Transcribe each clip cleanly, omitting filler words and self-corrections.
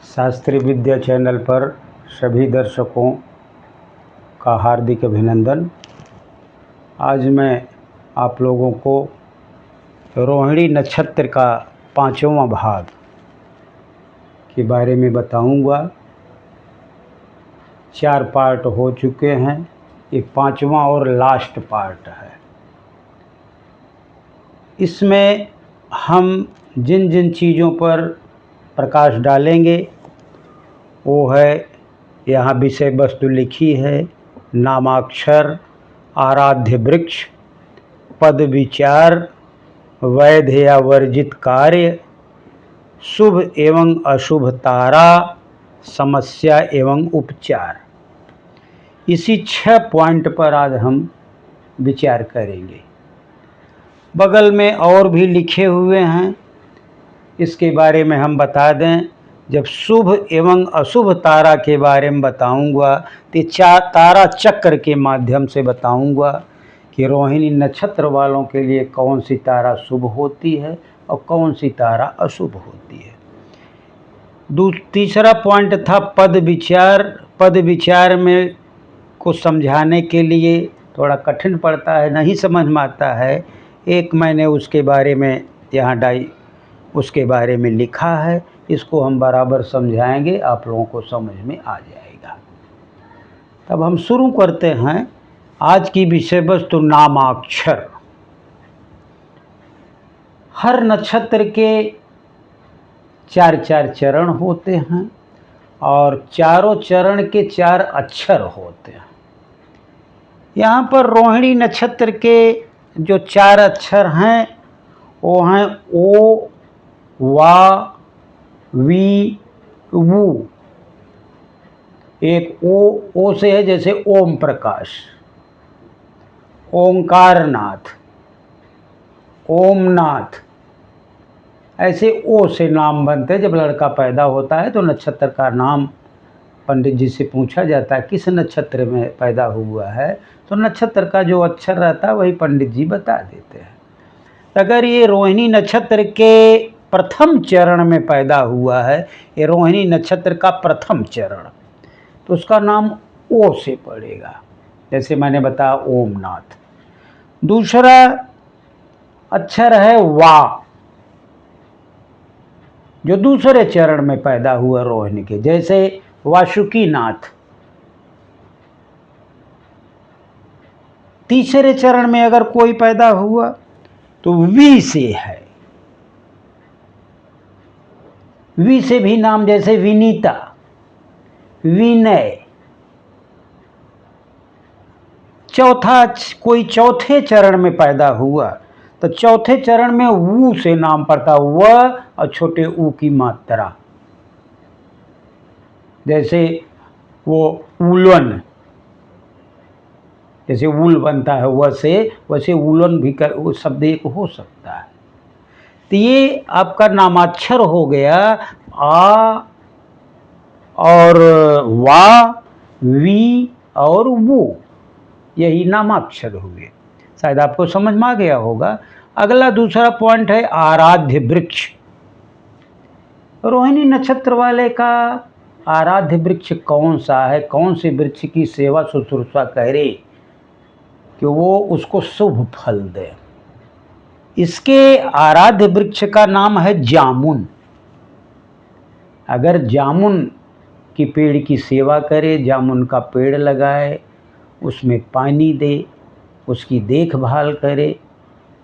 शास्त्रीय विद्या चैनल पर सभी दर्शकों का हार्दिक अभिनंदन। आज मैं आप लोगों को रोहिणी नक्षत्र का 5वां भाग के बारे में बताऊंगा। 4 पार्ट हो चुके हैं, ये 5वां और लास्ट पार्ट है। इसमें हम जिन जिन चीज़ों पर प्रकाश डालेंगे वो है, यहाँ विषय वस्तु लिखी है, नामाक्षर, आराध्य वृक्ष, पद विचार, वैध या वर्जित कार्य, शुभ एवं अशुभ तारा, समस्या एवं उपचार। इसी 6 पॉइंट पर आज हम विचार करेंगे। बगल में और भी लिखे हुए हैं, इसके बारे में हम बता दें। जब शुभ एवं अशुभ तारा के बारे में बताऊंगा तो 4 तारा चक्र के माध्यम से बताऊंगा कि रोहिणी नक्षत्र वालों के लिए कौन सी तारा शुभ होती है और कौन सी तारा अशुभ होती है। तीसरा पॉइंट था पद विचार। पद विचार में को समझाने के लिए थोड़ा कठिन पड़ता है, नहीं समझ में आता है। एक मैंने उसके बारे में यहाँ उसके बारे में लिखा है, इसको हम बराबर समझाएंगे, आप लोगों को समझ में आ जाएगा। तब हम शुरू करते हैं। आज की विषय वस्तु नामाक्षर। हर नक्षत्र के 4 चरण होते हैं और चारों चरण के 4 अक्षर होते हैं। यहाँ पर रोहिणी नक्षत्र के जो 4 अक्षर हैं वो हैं ओ, वा, वी, वू। एक ओ से है, जैसे ओम प्रकाश, ओंकार नाथ, ओमनाथ, ऐसे ओ से नाम बनते हैं। जब लड़का पैदा होता है तो नक्षत्र का नाम पंडित जी से पूछा जाता है किस नक्षत्र में पैदा हुआ है, तो नक्षत्र का जो अक्षर रहता है वही पंडित जी बता देते हैं। अगर ये रोहिणी नक्षत्र के प्रथम चरण में पैदा हुआ है, ये रोहिणी नक्षत्र का प्रथम चरण, तो उसका नाम ओ से पड़ेगा, जैसे मैंने बताया ओमनाथ। दूसरा अक्षर है वा, जो दूसरे चरण में पैदा हुआ रोहिणी के, जैसे वासुकी नाथ। तीसरे चरण में अगर कोई पैदा हुआ तो वी से है। वी से भी नाम, जैसे विनीता, विनय। चौथा कोई चौथे चरण में पैदा हुआ तो चौथे चरण में वू से नाम पड़ता, व और छोटे ऊ की मात्रा, जैसे वो उलन, जैसे वूल बनता है व से, वैसे उलन भी वो शब्द एक हो सकता है। तो ये आपका नामाक्षर हो गया आ और वा, वी और वो, यही नामाक्षर हुए। शायद आपको समझ में आ गया होगा। अगला दूसरा पॉइंट है आराध्य वृक्ष। रोहिणी नक्षत्र वाले का आराध्य वृक्ष कौन सा है, कौन से वृक्ष की सेवा शुश्रूषा करे कि वो उसको शुभ फल दे। इसके आराध्य वृक्ष का नाम है जामुन। अगर जामुन की पेड़ की सेवा करे, जामुन का पेड़ लगाए, उसमें पानी दे, उसकी देखभाल करे,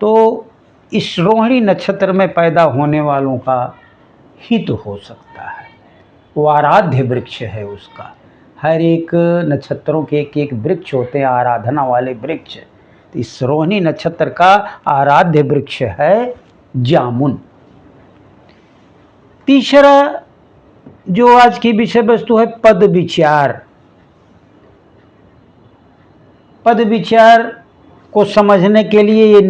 तो इस रोहिणी नक्षत्र में पैदा होने वालों का हित हो सकता है। वो आराध्य वृक्ष है उसका। हर एक नक्षत्रों के एक वृक्ष होते हैं, आराधना वाले वृक्ष। तो इस रोहिणी नक्षत्र का आराध्य वृक्ष है जामुन। तीसरा जो आज की विषय वस्तु है पद विचार। पद विचार को समझने के लिए ये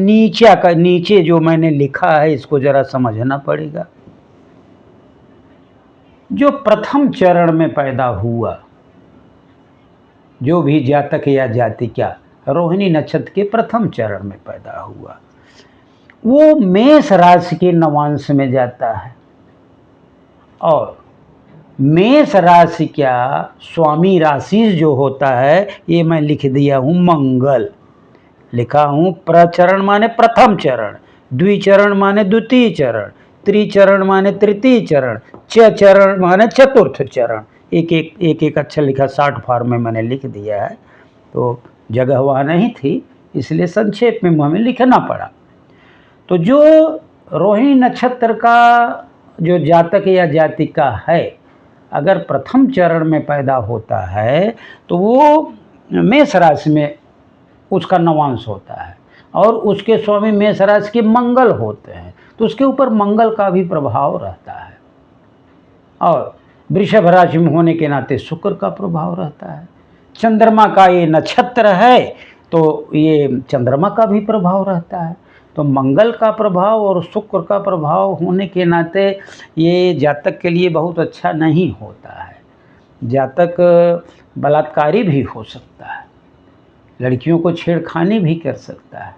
नीचे जो मैंने लिखा है इसको जरा समझना पड़ेगा। जो प्रथम चरण में पैदा हुआ, जो भी जातक या जातिका रोहिणी नक्षत्र के प्रथम चरण में पैदा हुआ, वो मेष राशि के नवांश में जाता है और मेष राशि क्या स्वामी राशि जो होता है, ये मैं लिख दिया हूँ मंगल। लिखा हूँ प्रचरण माने प्रथम चरण, द्विचरण माने द्वितीय चरण, त्रिचरण माने तृतीय चरण, चरण माने चतुर्थ चरण। एक अक्षर लिखा, 60 फार्म में मैंने लिख दिया है, तो जगह वहाँ नहीं थी, इसलिए संक्षेप में हमें लिखना पड़ा। तो जो रोहिणी नक्षत्र का जो जातक या जातिका है, अगर प्रथम चरण में पैदा होता है तो वो मेष राशि में उसका नवांश होता है, और उसके स्वामी मेष राशि के मंगल होते हैं, तो उसके ऊपर मंगल का भी प्रभाव रहता है। और वृषभ राशि में होने के नाते शुक्र का प्रभाव रहता है। चंद्रमा का ये नक्षत्र है तो ये चंद्रमा का भी प्रभाव रहता है। तो मंगल का प्रभाव और शुक्र का प्रभाव होने के नाते ये जातक के लिए बहुत अच्छा नहीं होता है। जातक बलात्कारी भी हो सकता है, लड़कियों को छेड़खानी भी कर सकता है,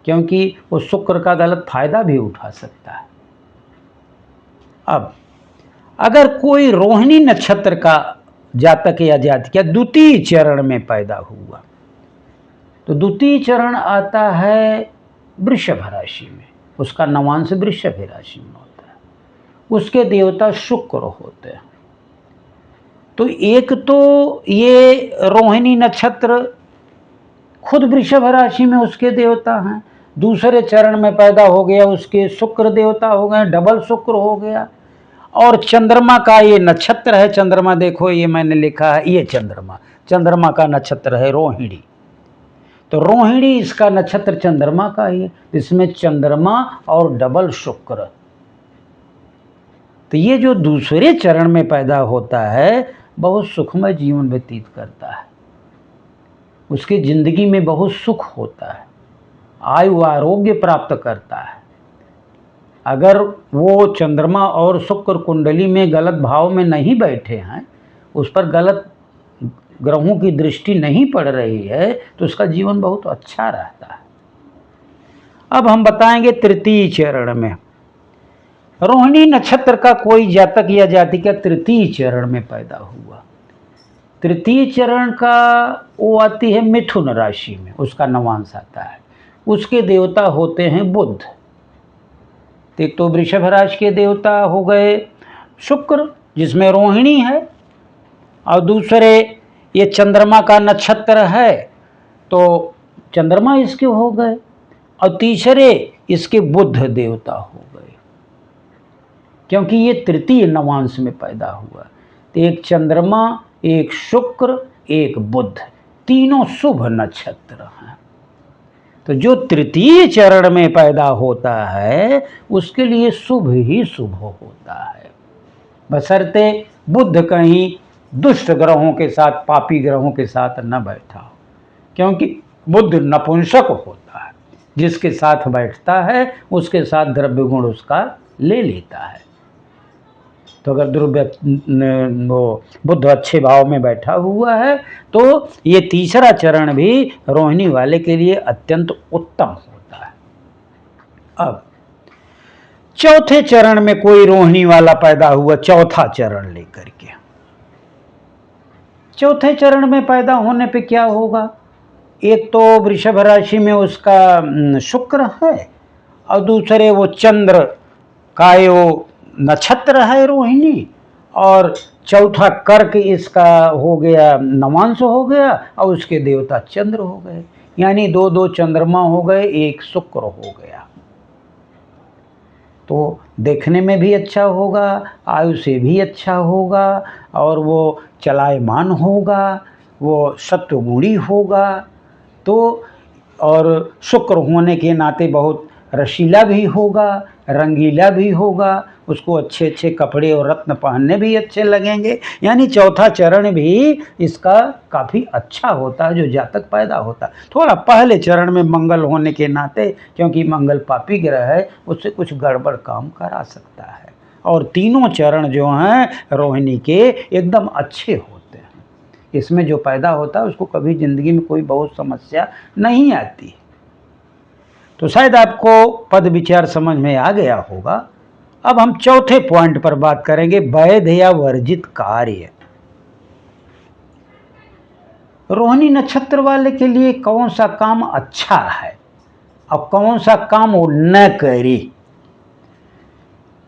क्योंकि वो शुक्र का गलत फायदा भी उठा सकता है। अब अगर कोई रोहिणी नक्षत्र का जातक या जातिका द्वितीय चरण में पैदा हुआ, तो द्वितीय चरण आता है वृषभ राशि में, उसका नवांश वृषभ राशि में होता है, उसके देवता शुक्र होते हैं। तो एक तो ये रोहिणी नक्षत्र खुद वृषभ राशि में उसके देवता हैं, दूसरे चरण में पैदा हो गया उसके शुक्र देवता हो गए, डबल शुक्र हो गया। और चंद्रमा का ये नक्षत्र है, चंद्रमा देखो ये मैंने लिखा है, ये चंद्रमा का नक्षत्र है रोहिणी। तो रोहिणी इसका नक्षत्र चंद्रमा का ही है, इसमें चंद्रमा और डबल शुक्र। तो ये जो दूसरे चरण में पैदा होता है बहुत सुखमय जीवन व्यतीत करता है, उसकी जिंदगी में बहुत सुख होता है, आयु आरोग्य प्राप्त करता है। अगर वो चंद्रमा और शुक्र कुंडली में गलत भाव में नहीं बैठे हैं, उस पर गलत ग्रहों की दृष्टि नहीं पड़ रही है, तो उसका जीवन बहुत अच्छा रहता है। अब हम बताएंगे तृतीय चरण में, रोहिणी नक्षत्र का कोई जातक या जातिका तृतीय चरण में पैदा हुआ, तृतीय चरण का वो आती है मिथुन राशि में, उसका नवांश आता है, उसके देवता होते हैं बुध। एक तो वृषभ राशि के देवता हो गए शुक्र जिसमें रोहिणी है, और दूसरे ये चंद्रमा का नक्षत्र है तो चंद्रमा इसके हो गए, और तीसरे इसके बुध देवता हो गए, क्योंकि ये तृतीय नवांश में पैदा हुआ। तो एक चंद्रमा, एक शुक्र, एक बुध, तीनों शुभ नक्षत्र हैं। तो जो तृतीय चरण में पैदा होता है उसके लिए शुभ ही शुभ होता है, बशर्ते बुध कहीं दुष्ट ग्रहों के साथ, पापी ग्रहों के साथ न बैठा हो, क्योंकि बुध नपुंसक होता है, जिसके साथ बैठता है उसके साथ द्रव्य गुण उसका ले लेता है। तो अगर बुध अच्छे भाव में बैठा हुआ है तो ये तीसरा चरण भी रोहिणी वाले के लिए अत्यंत उत्तम होता है। अब चौथे चरण में कोई रोहिणी वाला पैदा हुआ, चौथा चरण लेकर के, चौथे चरण में पैदा होने पे क्या होगा, एक तो वृषभ राशि में उसका शुक्र है, और दूसरे वो चंद्र का वो नक्षत्र है रोहिणी, और चौथा कर्क इसका हो गया, नवांश हो गया, और उसके देवता चंद्र हो गए, यानी दो दो चंद्रमा हो गए, एक शुक्र हो गया। तो देखने में भी अच्छा होगा, आयु से भी अच्छा होगा, और वो चलायमान होगा, वो सत्वगुणी होगा। तो और शुक्र होने के नाते बहुत रसीला भी होगा, रंगीला भी होगा, उसको अच्छे अच्छे कपड़े और रत्न पहनने भी अच्छे लगेंगे। यानी चौथा चरण भी इसका काफ़ी अच्छा होता है जो जातक पैदा होता है। थोड़ा पहले चरण में मंगल होने के नाते, क्योंकि मंगल पापी ग्रह है, उससे कुछ गड़बड़ काम करा सकता है। और तीनों चरण जो हैं रोहिणी के एकदम अच्छे होते हैं, इसमें जो पैदा होता है उसको कभी ज़िंदगी में कोई बहुत समस्या नहीं आती। तो शायद आपको पद विचार समझ में आ गया होगा, अब हम चौथे पॉइंट पर बात करेंगे, वैध या वर्जित कार्य। रोहिणी नक्षत्र वाले के लिए कौन सा काम अच्छा है और कौन सा काम वो न करे।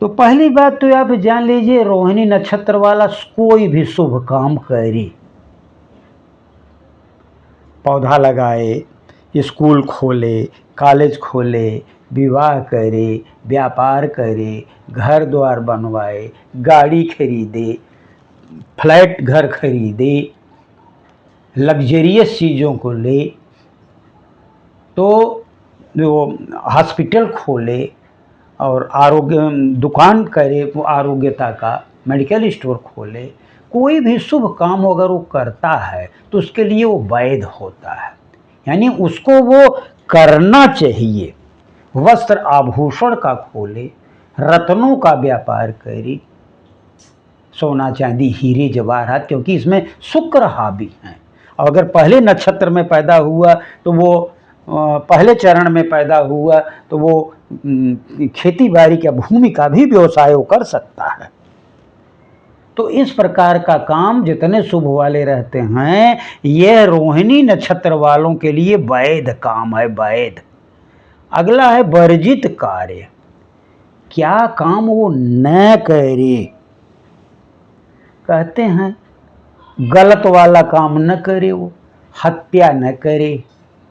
तो पहली बात तो आप जान लीजिए, रोहिणी नक्षत्र वाला कोई भी शुभ काम करे, पौधा लगाए, स्कूल खोले, कॉलेज खोले, विवाह करे, व्यापार करे, घर द्वार बनवाए, गाड़ी खरीदे, फ्लैट घर खरीदे, लग्जरियस चीज़ों को ले, तो जो हॉस्पिटल खोले और आरोग्य दुकान करे, वो आरोग्यता का मेडिकल स्टोर खोले, कोई भी शुभ काम अगर वो करता है तो उसके लिए वो वैध होता है, यानी उसको वो करना चाहिए। वस्त्र आभूषण का खोले, रत्नों का व्यापार करे, सोना चांदी हीरे जवाहरात, क्योंकि इसमें शुक्र हावी हैं। और अगर पहले नक्षत्र में पैदा हुआ तो वो पहले चरण में पैदा हुआ तो वो खेती बाड़ी का भूमि का भी व्यवसाय वो कर सकता है। तो इस प्रकार का काम जितने शुभ वाले रहते हैं, यह रोहिणी नक्षत्र वालों के लिए वैध काम है, वैध। अगला है वर्जित कार्य। क्या काम वो न करे। कहते हैं गलत वाला काम न करे, वो हत्या न करे,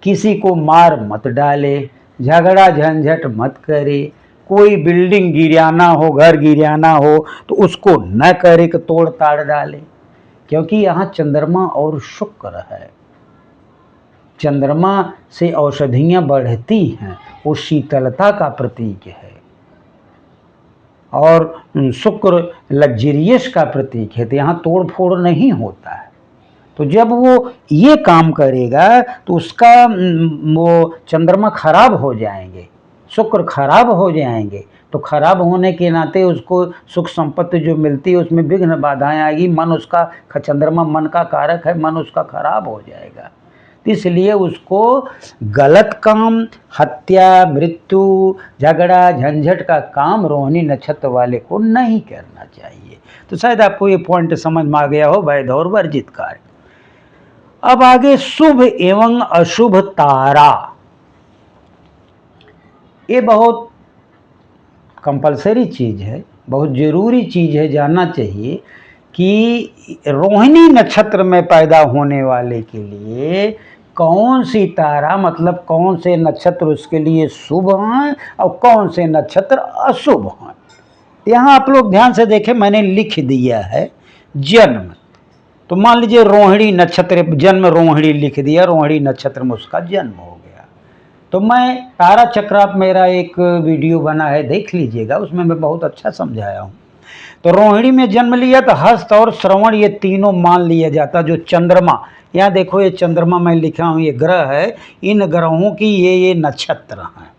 किसी को मार मत डाले, झगड़ा झंझट मत करे, कोई बिल्डिंग गिराना हो, घर गिराना हो तो उसको न करे कि तोड़ ताड़ डाले, क्योंकि यहाँ चंद्रमा और शुक्र है। चंद्रमा से औषधियाँ बढ़ती हैं, वो शीतलता का प्रतीक है, और शुक्र लग्जरियस का प्रतीक है, तो यहाँ तोड़ फोड़ नहीं होता है। तो जब वो ये काम करेगा तो उसका वो चंद्रमा खराब हो जाएंगे, शुक्र खराब हो जाएंगे, तो खराब होने के नाते उसको सुख संपत्ति जो मिलती है उसमें विघ्न बाधाएं आएगी। मन उसका, चंद्रमा मन का कारक है, मन उसका खराब हो जाएगा। इसलिए उसको गलत काम, हत्या, मृत्यु, झगड़ा झंझट का काम रोहिणी नक्षत्र वाले को नहीं करना चाहिए। तो शायद आपको ये पॉइंट समझ में आ गया हो, वैध और वर्जित कार्य। अब आगे शुभ एवं अशुभ तारा। ये बहुत कंपलसरी चीज़ है, बहुत ज़रूरी चीज़ है, जानना चाहिए कि रोहिणी नक्षत्र में पैदा होने वाले के लिए कौन सी तारा, मतलब कौन से नक्षत्र उसके लिए शुभ हैं और कौन से नक्षत्र अशुभ हैं। यहाँ आप लोग ध्यान से देखें, मैंने लिख दिया है जन्म। तो मान लीजिए रोहिणी नक्षत्र, जन्म रोहिणी लिख दिया, रोहिणी नक्षत्र में उसका जन्म हो गया। तो मैं तारा चक्र, मेरा एक वीडियो बना है, देख लीजिएगा, उसमें मैं बहुत अच्छा समझाया हूँ। तो रोहिणी में जन्म लिया तो हस्त और श्रवण ये तीनों मान लिया जाता। जो चंद्रमा, यहाँ देखो ये चंद्रमा मैं लिखा हूँ, ये ग्रह है, इन ग्रहों की ये नक्षत्र हैं।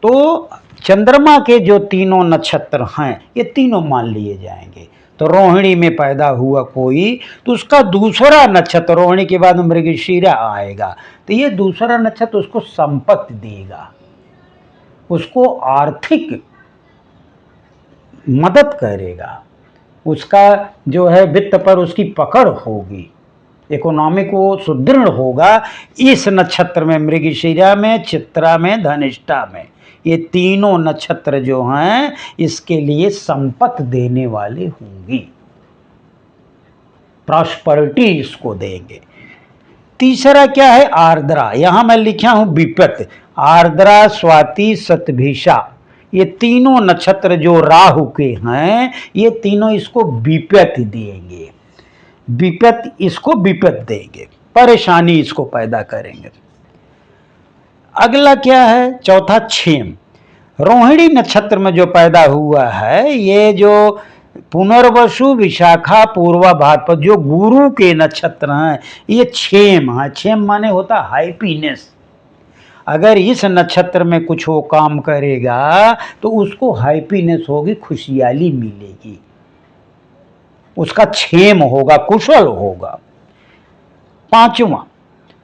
तो चंद्रमा के जो तीनों नक्षत्र हैं ये तीनों मान लिए जाएंगे। तो रोहिणी में पैदा हुआ कोई तो उसका दूसरा नक्षत्र, रोहिणी के बाद मृगशिरा आएगा, तो ये दूसरा नक्षत्र उसको संपत्ति देगा, उसको आर्थिक मदद करेगा, उसका जो है वित्त पर उसकी पकड़ होगी, इकोनॉमी को सुदृढ़ होगा। इस नक्षत्र में, मृगशिरा में, चित्रा में, धनिष्ठा में, ये तीनों नक्षत्र जो हैं इसके लिए संपत्ति देने वाले होंगी, प्रॉस्पेरिटी इसको देंगे। तीसरा क्या है, आर्द्रा। यहाँ मैं लिखा हूँ विपत। आर्द्रा, स्वाति, शतभिषा, ये तीनों नक्षत्र जो राहु के हैं ये तीनों इसको विपत देंगे, विपत, इसको विपत देंगे, परेशानी इसको पैदा करेंगे। अगला क्या है, चौथा क्षेम। रोहिणी नक्षत्र में जो पैदा हुआ है, ये जो पुनर्वसु, विशाखा, पूर्वा, भाद्रपद जो गुरु के नक्षत्र हैं, ये क्षेम है। क्षेम माने होता हैप्पीनेस। अगर इस नक्षत्र में कुछ वो काम करेगा तो उसको हैप्पीनेस होगी, खुशहाली मिलेगी, उसका क्षेम होगा, कुशल होगा। पांचवा,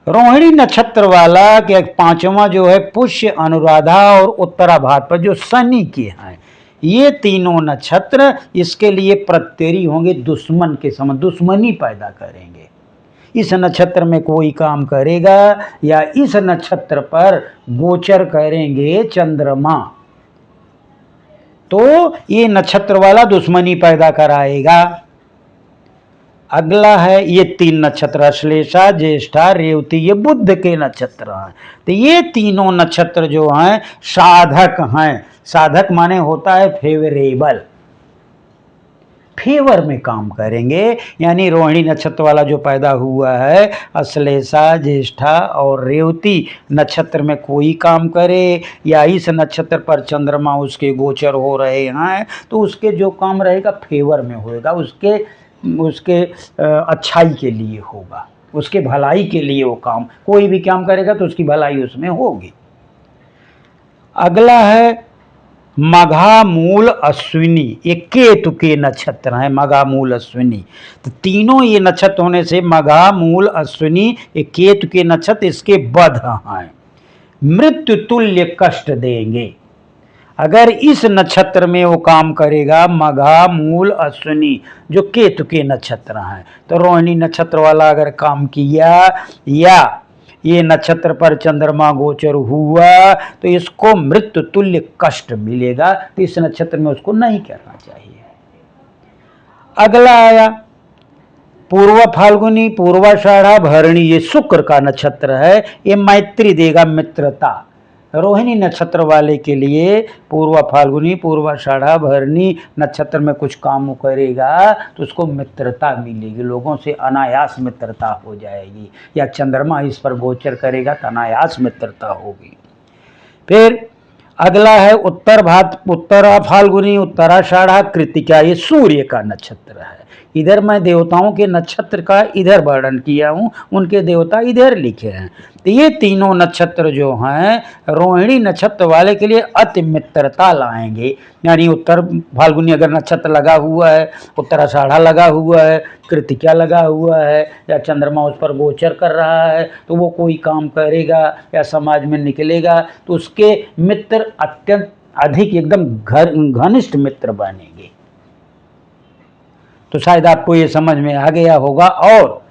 रोहिणी नक्षत्र वाला के पांचवा जो है पुष्य, अनुराधा और उत्तरा भाद्रपद जो शनि के हैं, ये तीनों नक्षत्र इसके लिए प्रत्ययी होंगे, दुश्मन के समान, दुश्मनी पैदा करेंगे। इस नक्षत्र में कोई काम करेगा या इस नक्षत्र पर गोचर करेंगे चंद्रमा, तो ये नक्षत्र वाला दुश्मनी पैदा कराएगा। अगला है ये 3 नक्षत्र, अश्लेषा, ज्येष्ठा, रेवती, ये बुध के नक्षत्र हैं। तो ये तीनों नक्षत्र जो हैं साधक हैं। साधक माने होता है फेवरेबल, फेवर में काम करेंगे। यानी रोहिणी नक्षत्र वाला जो पैदा हुआ है, अश्लेषा, ज्येष्ठा और रेवती नक्षत्र में कोई काम करे या इस नक्षत्र पर चंद्रमा उसके गोचर हो रहे हैं, तो उसके जो काम रहेगा फेवर में होएगा, उसके अच्छाई के लिए होगा, उसके भलाई के लिए वो काम, कोई भी काम करेगा तो उसकी भलाई उसमें होगी। अगला है मघा, मूल, अश्विनी, ये केतु के नक्षत्र हैं, मघा, मूल, अश्विनी। तो तीनों ये नक्षत्र होने से मघा, मूल, अश्विनी ये केतु के नक्षत्र, इसके बध हैं, मृत्यु तुल्य कष्ट देंगे। अगर इस नक्षत्र में वो काम करेगा, मघा, मूल, अश्विनी जो केतु के नक्षत्र हैं, तो रोहिणी नक्षत्र वाला अगर काम किया या ये नक्षत्र पर चंद्रमा गोचर हुआ तो इसको मृत्यु तुल्य कष्ट मिलेगा। तो इस नक्षत्र में उसको नहीं करना चाहिए। अगला आया पूर्व फाल्गुनी, पूर्वाषाढ़ा, भरणी, ये शुक्र का नक्षत्र है, ये मैत्री देगा, मित्रता। रोहिणी नक्षत्र वाले के लिए पूर्व फाल्गुनी, पूर्वाषाढ़ा, भरणी नक्षत्र में कुछ काम करेगा तो उसको मित्रता मिलेगी, लोगों से अनायास मित्रता हो जाएगी, या चंद्रमा इस पर गोचर करेगा तो अनायास मित्रता होगी। फिर अगला है उत्तरा फाल्गुनी, उत्तराषाढ़ा, कृतिका, ये सूर्य का नक्षत्र है। इधर मैं देवताओं के नक्षत्र का इधर वर्णन किया हूँ, उनके देवता इधर लिखे हैं। तो ये तीनों नक्षत्र जो हैं रोहिणी नक्षत्र वाले के लिए अति मित्रता लाएंगे। यानी उत्तर फाल्गुनी अगर नक्षत्र लगा हुआ है, उत्तराषाढ़ा लगा हुआ है, कृतिका लगा हुआ है, या चंद्रमा उस पर गोचर कर रहा है, तो वो कोई काम करेगा या समाज में निकलेगा तो उसके मित्र अत्यंत अधिक एकदम घनिष्ठ मित्र बनेंगे। तो शायद आपको ये समझ में आ गया होगा। और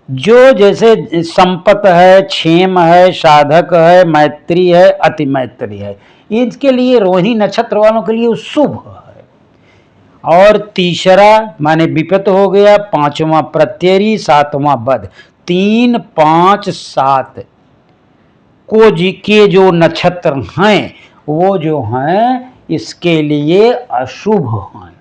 जो जैसे संपत है, क्षेम है, साधक है, मैत्री है, अति मैत्री है, इसके लिए रोहिणी नक्षत्र वालों के लिए शुभ है। और तीसरा माने विपत हो गया, 5वां प्रत्ययी, 7वां बध, 3, 5, 7 को जी के जो नक्षत्र हैं वो जो हैं इसके लिए अशुभ हैं।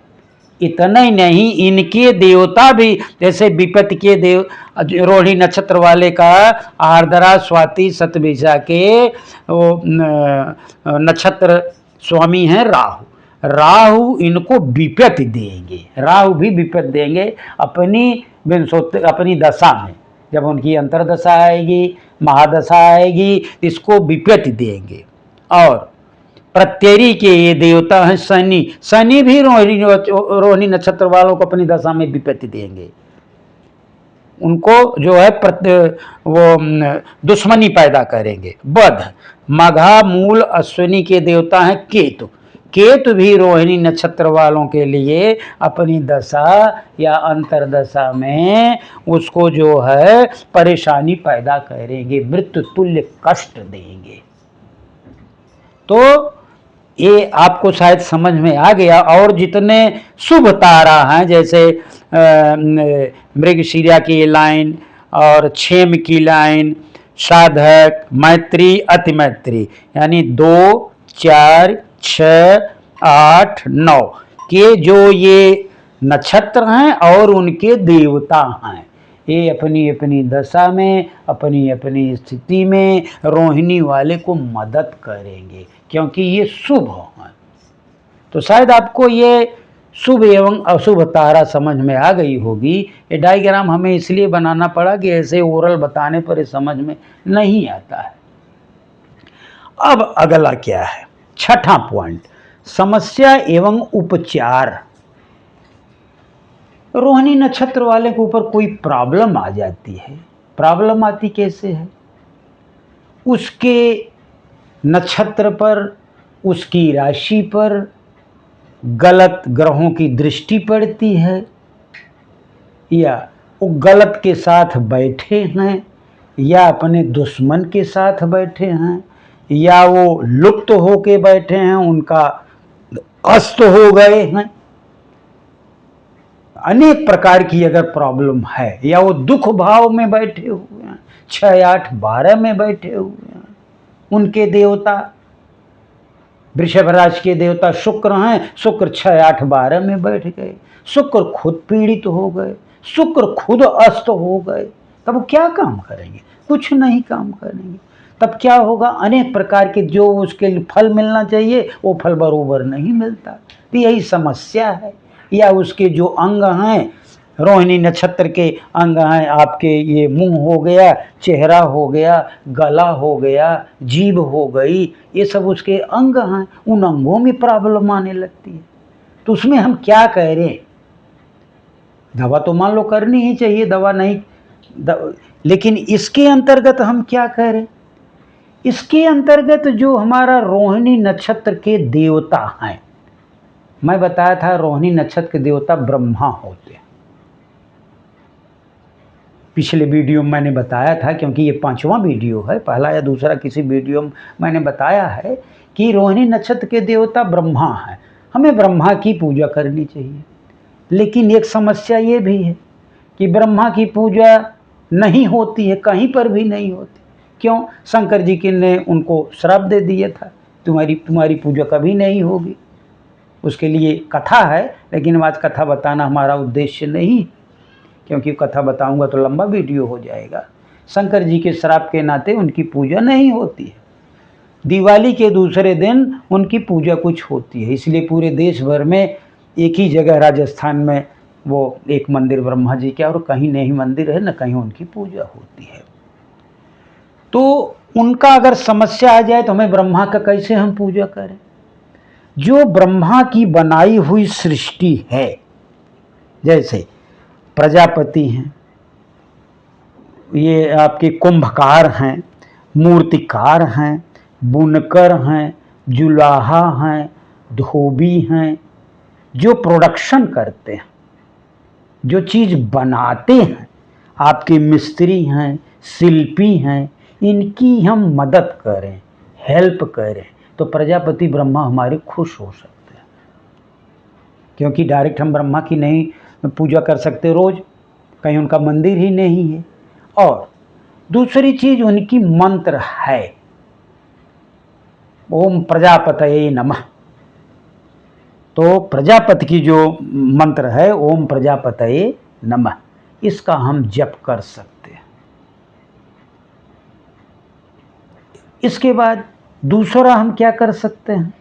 इतना ही नहीं, इनके देवता भी जैसे विपत के देव रोहिणी नक्षत्र वाले का आर्द्रा, स्वाति, शतभिषा के वो नक्षत्र स्वामी हैं राहु। राहु इनको विपत देंगे, राहु भी विपत देंगे अपनी दशा में। जब उनकी अंतरदशा आएगी, महादशा आएगी, इसको विपत देंगे। और प्रत्ययी के ये देवता हैं शनि, शनि भी रोहिणी नक्षत्र वालों को अपनी दशा में विपत्ति देंगे। उनको जो है वो दुश्मनी पैदा करेंगे। बध, मघा, मूल, अश्विनी के देवता हैं केतु। केतु भी रोहिणी नक्षत्र वालों के लिए अपनी दशा या अंतरदशा में उसको जो है परेशानी पैदा करेंगे, मृत्यु तुल्य कष्ट देंगे। तो ये आपको शायद समझ में आ गया। और जितने शुभ तारा हैं जैसे मृगशिरा की लाइन और क्षेम की लाइन, साधक, मैत्री, अति मैत्री, यानी 2, 4, 6, 8, 9 के जो ये नक्षत्र हैं और उनके देवता हैं, ये अपनी अपनी दशा में, अपनी अपनी स्थिति में रोहिणी वाले को मदद करेंगे, क्योंकि ये शुभ हैं। तो शायद आपको ये शुभ एवं अशुभ तारा समझ में आ गई होगी। ये डायग्राम हमें इसलिए बनाना पड़ा कि ऐसे ओरल बताने पर ये समझ में नहीं आता है। अब अगला क्या है, 6ठा पॉइंट, समस्या एवं उपचार। रोहिणी नक्षत्र वाले के ऊपर कोई प्रॉब्लम आ जाती है। प्रॉब्लम आती कैसे है? उसके नक्षत्र पर, उसकी राशि पर गलत ग्रहों की दृष्टि पड़ती है, या वो गलत के साथ बैठे हैं, या अपने दुश्मन के साथ बैठे हैं, या वो लुप्त होके बैठे हैं, उनका अस्त हो गए हैं, अनेक प्रकार की अगर प्रॉब्लम है, या वो दुख भाव में बैठे हुए हैं, 6, 8, 12 में बैठे हुए हैं, उनके देवता वृषभ राशि के देवता शुक्र हैं, शुक्र 6, 8, 12 में बैठ गए, शुक्र खुद पीड़ित हो गए, शुक्र खुद अस्त हो गए, तब वो क्या काम करेंगे? कुछ नहीं काम करेंगे। तब क्या होगा? अनेक प्रकार के जो उसके लिए फल मिलना चाहिए वो फल बरोबर नहीं मिलता। तो यही समस्या है। या उसके जो अंग हैं, रोहिणी नक्षत्र के अंग हैं आपके, ये मुंह हो गया, चेहरा हो गया, गला हो गया, जीभ हो गई, ये सब उसके अंग हैं। उन अंगों में प्रॉब्लम आने लगती है। तो उसमें हम क्या कह रहे हैं? दवा तो मान लो करनी ही चाहिए, दवा नहीं लेकिन इसके अंतर्गत हम क्या कह रहे हैं? इसके अंतर्गत जो हमारा रोहिणी नक्षत्र के देवता हैं, मैं बताया था रोहिणी नक्षत्र के देवता ब्रह्मा होते हैं। पिछले वीडियो में मैंने बताया था, क्योंकि ये 5वां वीडियो है, पहला या दूसरा किसी वीडियो में मैंने बताया है कि रोहिणी नक्षत्र के देवता ब्रह्मा हैं, हमें ब्रह्मा की पूजा करनी चाहिए। लेकिन एक समस्या ये भी है कि ब्रह्मा की पूजा नहीं होती है, कहीं पर भी नहीं होती। क्यों? शंकर जी के ने उनको श्राप दे दिया था, तुम्हारी पूजा कभी नहीं होगी। उसके लिए कथा है, लेकिन आज कथा बताना हमारा उद्देश्य नहीं, क्योंकि कथा बताऊंगा तो लंबा वीडियो हो जाएगा। शंकर जी के श्राप के नाते उनकी पूजा नहीं होती है। दिवाली के दूसरे दिन उनकी पूजा कुछ होती है, इसलिए पूरे देश भर में एक ही जगह राजस्थान में वो एक मंदिर ब्रह्मा जी का, और कहीं नहीं मंदिर है, न कहीं उनकी पूजा होती है। तो उनका अगर समस्या आ जाए तो हमें ब्रह्मा का कैसे हम पूजा करें? जो ब्रह्मा की बनाई हुई सृष्टि है, जैसे प्रजापति हैं, ये आपके कुंभकार हैं, मूर्तिकार हैं, बुनकर हैं, जुलाहा हैं, धोबी हैं, जो प्रोडक्शन करते हैं, जो चीज़ बनाते हैं, आपके मिस्त्री हैं, शिल्पी हैं, इनकी हम मदद करें, हेल्प करें, तो प्रजापति ब्रह्मा हमारे खुश हो सकते हैं। क्योंकि डायरेक्ट हम ब्रह्मा की नहीं पूजा कर सकते रोज़, कहीं उनका मंदिर ही नहीं है। और दूसरी चीज़ उनकी मंत्र है, ओम प्रजापतये नमः। तो प्रजापति की जो मंत्र है ओम प्रजापतये नमः, इसका हम जप कर सकते हैं। इसके बाद दूसरा हम क्या कर सकते हैं?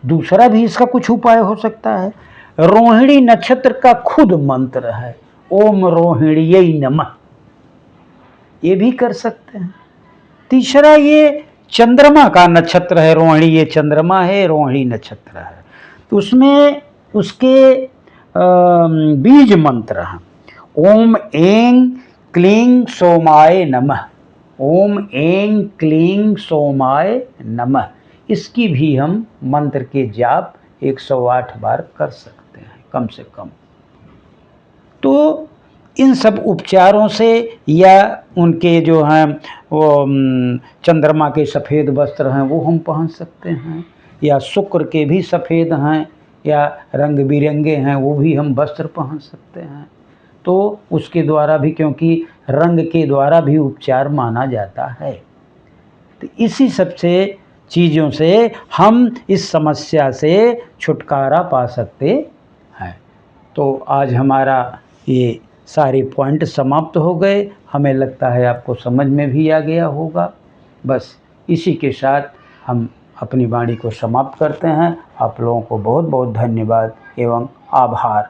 दूसरा भी इसका कुछ उपाय हो सकता है। रोहिणी नक्षत्र का खुद मंत्र है ओम रोहिण्यै नमः, ये भी कर सकते हैं। तीसरा, ये चंद्रमा का नक्षत्र है रोहिणी, ये चंद्रमा है, रोहिणी नक्षत्र है, तो उसमें उसके बीज मंत्र हैं ओम ऐं क्लीं सोमाय नमः, ओम ऐं क्लीं सोमाय नमः। इसकी भी हम मंत्र के जाप 108 बार कर सकते हैं कम से कम। तो इन सब उपचारों से, या उनके जो हैं वो चंद्रमा के सफ़ेद वस्त्र हैं वो हम पहन सकते हैं, या शुक्र के भी सफ़ेद हैं या रंग बिरंगे हैं वो भी हम वस्त्र पहन सकते हैं। तो उसके द्वारा भी, क्योंकि रंग के द्वारा भी उपचार माना जाता है। तो इसी सब से चीज़ों से हम इस समस्या से छुटकारा पा सकते हैं। तो आज हमारा ये सारे पॉइंट समाप्त हो गए। हमें लगता है आपको समझ में भी आ गया होगा। बस इसी के साथ हम अपनी वाणी को समाप्त करते हैं। आप लोगों को बहुत बहुत धन्यवाद एवं आभार।